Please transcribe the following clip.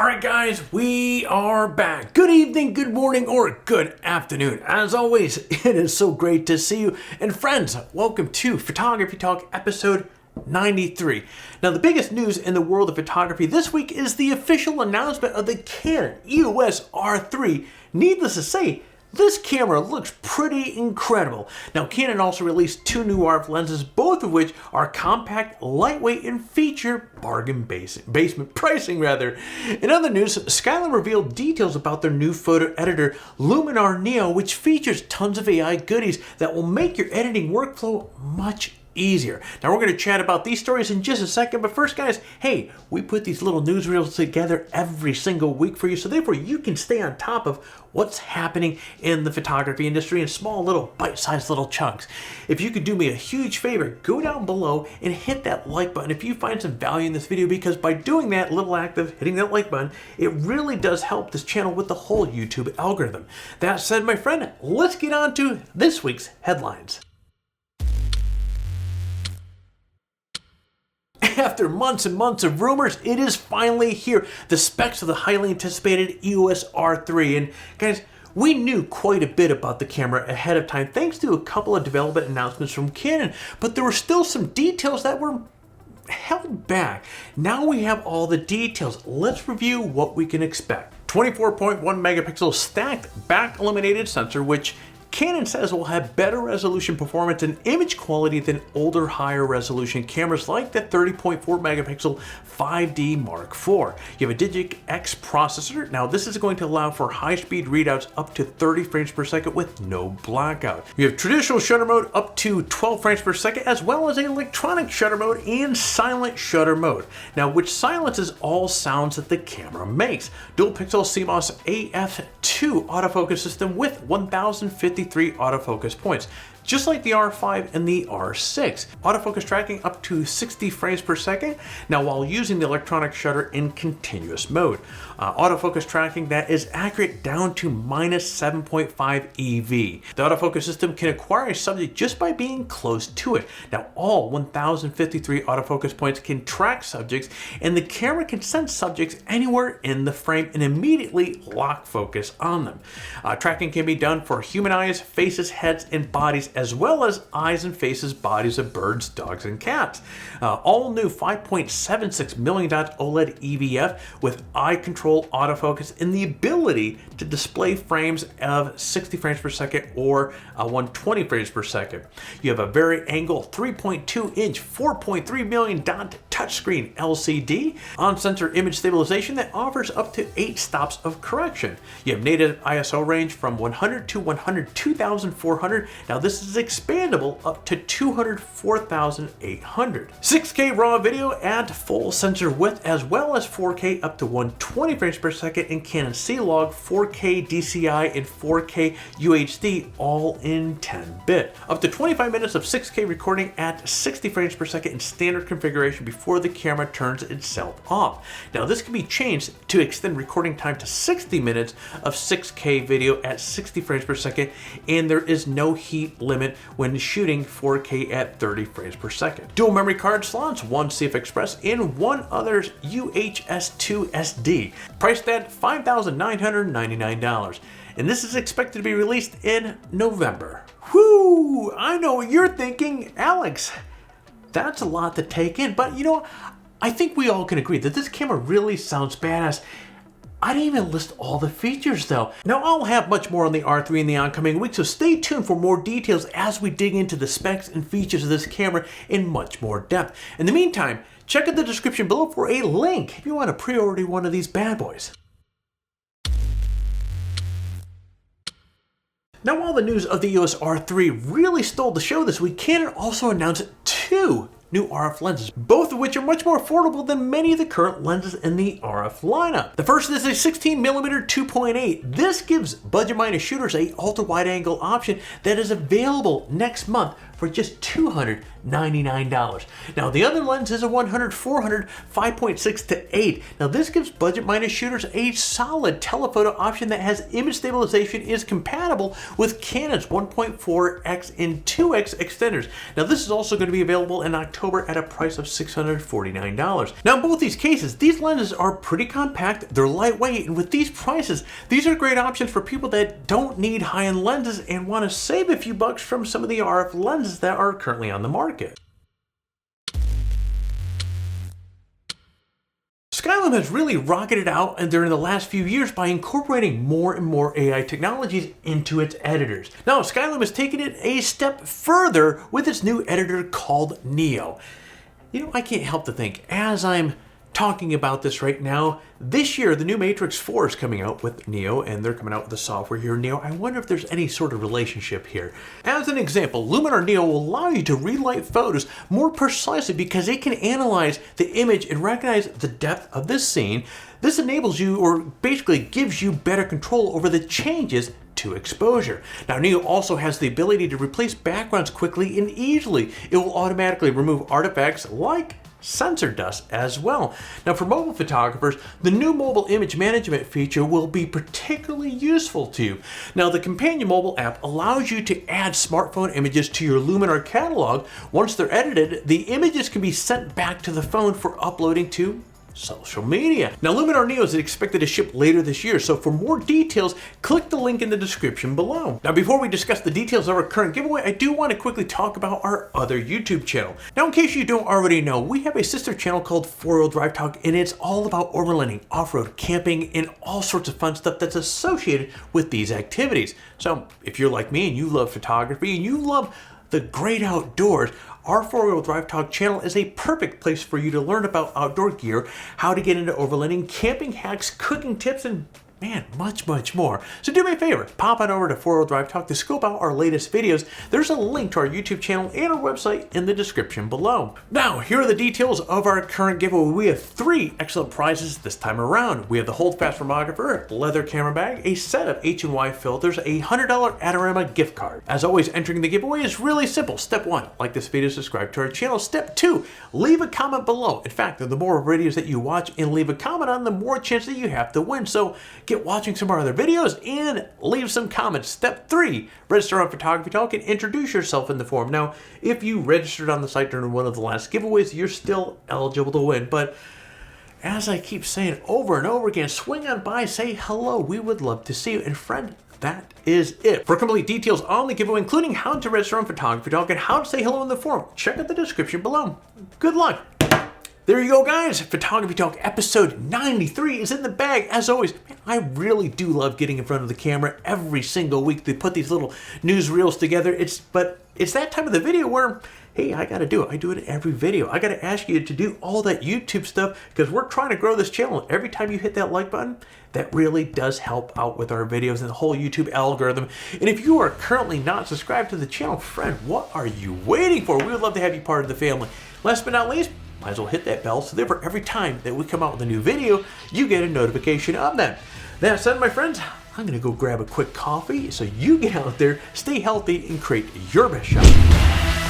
Alright guys, we are back. Good evening, good morning, or good afternoon. As always, it is so great to see you. And friends, welcome to Photography Talk episode 93. Now the biggest news in the world of photography this week is the official announcement of the Canon EOS R3. Needless to say, this camera looks pretty incredible. Now Canon also released two new RF lenses, both of which are compact, lightweight, and feature bargain basement pricing rather. In other news, Skylum revealed details about their new photo editor, Luminar Neo, which features tons of AI goodies that will make your editing workflow much easier. Now we're going to chat about these stories in just a second, but first guys, hey, we put these little newsreels together every single week for you, so therefore you can stay on top of what's happening in the photography industry in small little bite-sized little chunks. If you could do me a huge favor, go down below and hit that like button if you find some value in this video, because by doing that little act of hitting that like button, it really does help this channel with the whole YouTube algorithm. That said, my friend, let's get on to this week's headlines. After months and months of rumors, it is finally here. The specs of the highly anticipated EOS R3. And guys, we knew quite a bit about the camera ahead of time thanks to a couple of development announcements from Canon, but there were still some details that were held back. Now we have all the details. Let's review what we can expect. 24.1 megapixel stacked back illuminated sensor, which Canon says will have better resolution performance and image quality than older higher resolution cameras like the 30.4 megapixel 5D Mark IV. You have a DJI X processor. Now this is going to allow for high speed readouts up to 30 frames per second with no blackout. You have traditional shutter mode up to 12 frames per second, as well as electronic shutter mode and silent shutter mode. Now which silences all sounds that the camera makes. Dual pixel CMOS AF2 autofocus system with 1053 autofocus points, just like the R5 and the R6. Autofocus tracking up to 60 frames per second, now while using the electronic shutter in continuous mode. Autofocus tracking that is accurate down to -7.5 EV. The autofocus system can acquire a subject just by being close to it. Now all 1053 autofocus points can track subjects, and the camera can sense subjects anywhere in the frame and immediately lock focus on them. Tracking can be done for human eyes, faces, heads, and bodies, as well as eyes and faces, bodies of birds, dogs, and cats. All new 5.76 million dot OLED EVF with eye control autofocus and the ability to display frames of 60 frames per second or 120 frames per second. You have a very angle 3.2 inch 4.3 million dot touchscreen LCD on sensor image stabilization that offers up to 8 stops of correction. You have native ISO range from 100 to 102,400. Now this is expandable up to 204,800. 6K raw video at full sensor width, as well as 4K up to 120 frames per second in Canon C-Log, 4K DCI, and 4K UHD, all in 10-bit. Up to 25 minutes of 6K recording at 60 frames per second in standard configuration before the camera turns itself off. Now this can be changed to extend recording time to 60 minutes of 6K video at 60 frames per second, and there is no heat limit when shooting 4K at 30 frames per second. Dual memory card slots, one CF Express and one other UHS-2 SD, priced at $5,999. And this is expected to be released in November. Whoo! I know what you're thinking, Alex. That's a lot to take in, but you know, I think we all can agree that this camera really sounds badass. I didn't even list all the features though. Now I'll have much more on the R3 in the oncoming week, so stay tuned for more details as we dig into the specs and features of this camera in much more depth. In the meantime, check out the description below for a link if you want to pre-order one of these bad boys. Now while the news of the EOS R3 really stole the show this week, Canon also announced two new RF lenses, both of which are much more affordable than many of the current lenses in the RF lineup. The first is a 16mm 2.8. This gives budget-minded shooters a ultra-wide angle option that is available next month for just $299. Now the other lens is a 100-400 5.6 to 8. Now this gives budget-minded shooters a solid telephoto option that has image stabilization, is compatible with Canon's 1.4x and 2x extenders. Now this is also going to be available in October at a price of $649. Now in both these cases, these lenses are pretty compact, they're lightweight, and with these prices, these are great options for people that don't need high-end lenses and want to save a few bucks from some of the RF lenses that are currently on the market. Skylum has really rocketed out and during the last few years by incorporating more and more AI technologies into its editors. Now Skylum has taken it a step further with its new editor called Neo. You know, I can't help to think, as I'm talking about this right now, this year the new Matrix 4 is coming out with Neo, and they're coming out with the software here, Neo. I wonder if there's any sort of relationship here. As an example, Luminar Neo will allow you to relight photos more precisely because it can analyze the image and recognize the depth of this scene. This enables you, or basically gives you, better control over the changes to exposure. Now Neo also has the ability to replace backgrounds quickly and easily. It will automatically remove artifacts like sensor dust as well. Now for mobile photographers, the new mobile image management feature will be particularly useful to you. Now the companion mobile app allows you to add smartphone images to your Luminar catalog. Once they're edited, the images can be sent back to the phone for uploading to social media. Now Luminar Neo is expected to ship later this year, so for more details, click the link in the description below. Now before we discuss the details of our current giveaway, I do want to quickly talk about our other YouTube channel. Now in case you don't already know, we have a sister channel called 4-Wheel Drive Talk, and it's all about overlanding, off-road, camping, and all sorts of fun stuff that's associated with these activities. So if you're like me and you love photography and you love the great outdoors, our 4-Wheel Drive Talk channel is a perfect place for you to learn about outdoor gear, how to get into overlanding, camping hacks, cooking tips, and man, much more. So do me a favor, pop on over to 4-Wheel Drive Talk to scope out our latest videos. There's a link to our YouTube channel and our website in the description below. Now, here are the details of our current giveaway. We have 3 excellent prizes this time around. We have the Holdfast Thermographer, leather camera bag, a set of H&Y filters, a $100 Adorama gift card. As always, entering the giveaway is really simple. Step 1, like this video, subscribe to our channel. Step 2, leave a comment below. In fact, the more videos that you watch and leave a comment on, the more chance that you have to win. So get watching some of our other videos and leave some comments. Step 3, register on PhotographyTalk and introduce yourself in the forum. Now, if you registered on the site during one of the last giveaways, you're still eligible to win. But as I keep saying over and over again, swing on by, say hello. We would love to see you. And friend, that is it. For complete details on the giveaway, including how to register on PhotographyTalk and how to say hello in the forum, check out the description below. Good luck. There you go, guys. Photography Talk episode 93 is in the bag. As always, man, I really do love getting in front of the camera every single week to put these little newsreels together. But it's that time of the video where, hey, I gotta do it. I do it every video. I gotta ask you to do all that YouTube stuff because we're trying to grow this channel. Every time you hit that like button, that really does help out with our videos and the whole YouTube algorithm. And if you are currently not subscribed to the channel, friend, what are you waiting for? We would love to have you part of the family. Last but not least, might as well hit that bell so therefore every time that we come out with a new video, you get a notification of that. That said, my friends, I'm gonna go grab a quick coffee so you get out there, stay healthy, and create your best shot.